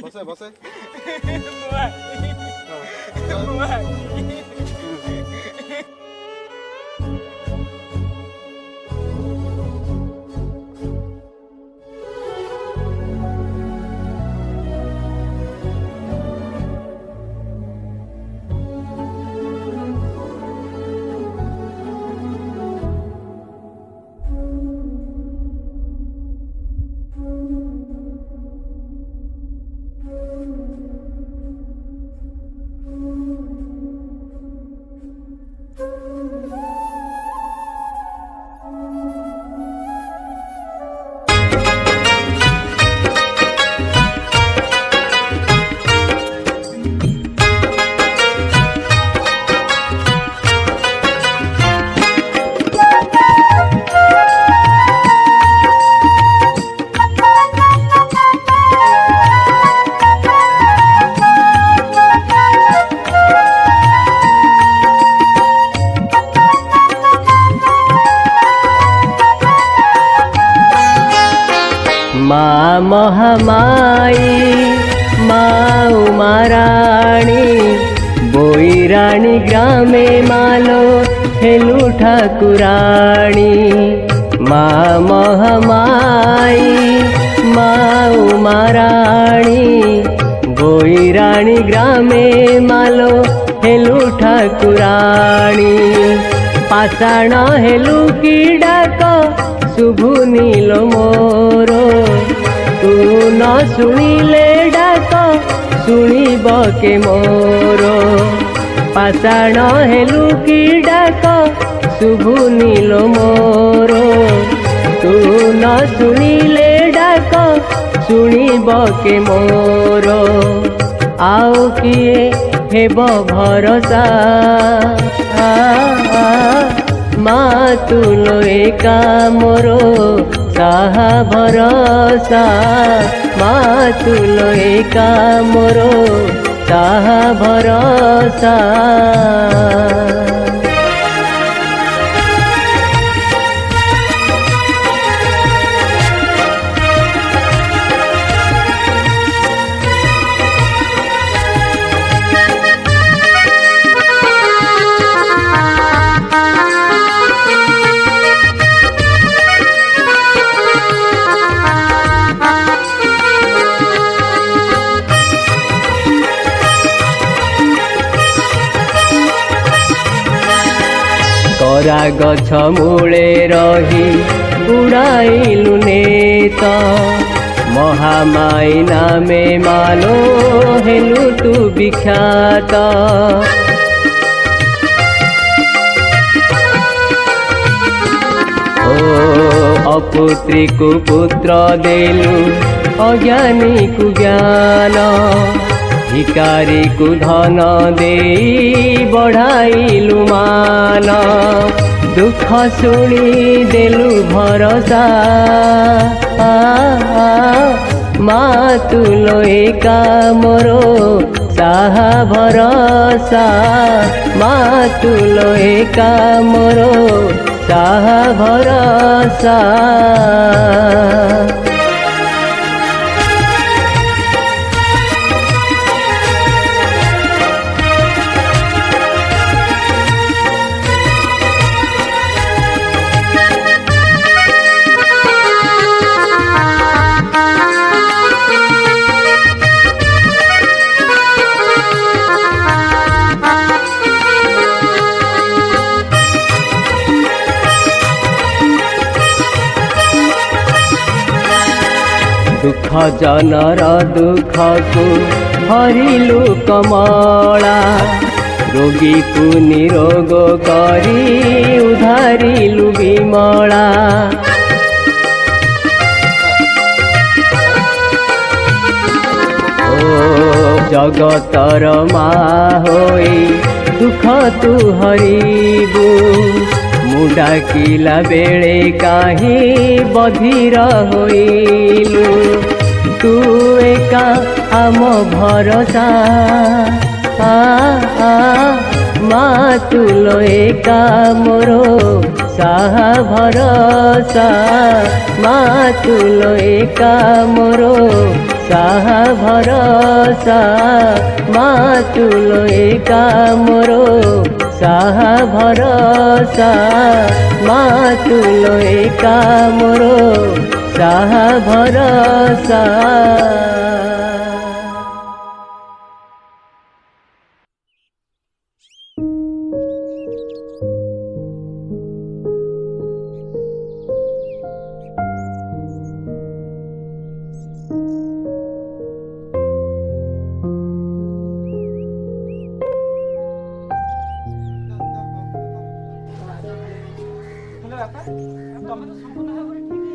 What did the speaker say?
बसे बसे माँ महामाई माँ उमाराणी बोईराणी ग्रामे मालो हेलु ठाकुराणी। माँ महामाई माँ उमाराणी बोईराणी ग्रामे मालो हेलु ठाकुराणी। पाषाण हेलु की डाक शुभु नील मोरो तू न शुणिले डाक शुणिब के मोरो। पाषाण हेलु की डाक शुभु नील मोरो तू न शुणिले डाक शुणिब के मोरो। आओ किए हेब भरोसा माँ तुलो एका मोरो साहा भरोसा। माँ तुलो एका मोरो साहा भरोसा। करा गछ मूले रही उड़ाइलु नेत महामाई नामे मालो हेलु तू विख्यात। ओ अपुत्री को पुत्र देलु अज्ञानी को ज्ञान भिकारी को धन दे बढ़ाइलु मान। दुख शुणी देलु भरोसा माँ तुलो एका मोरो साहा भरोसा। माँ तुलो एका मोरो साहा भरोसा। दुख जनर दुख को हरिलु कमला रोगी को निरोग करी उधारिलु विमला। ओ जगतर माँ होई दुख तू हरिबु ମୁଁ ଡାକିଲା ବେଳେ କାହିଁ ବଧିର ହୋଇଲୁ। ତୁ ଏକା ଆମ ଭରସା ମା ତୁଲ ଏକା ମୋର ସାହା ଭରସା। ମା ତୁଲ ଏକା ମୋର ସାହା ଭରସା। ମା ତୁଲ ଏକା ମୋର ସାହା ଭରସା। ମା ତୁଲ ଏକା ମୋର ସାହା ଭରସା। ହେଲେ ବାପା ତମେ ତ ସମ୍ପୂର୍ଣ୍ଣ ଭାବରେ ଠିକ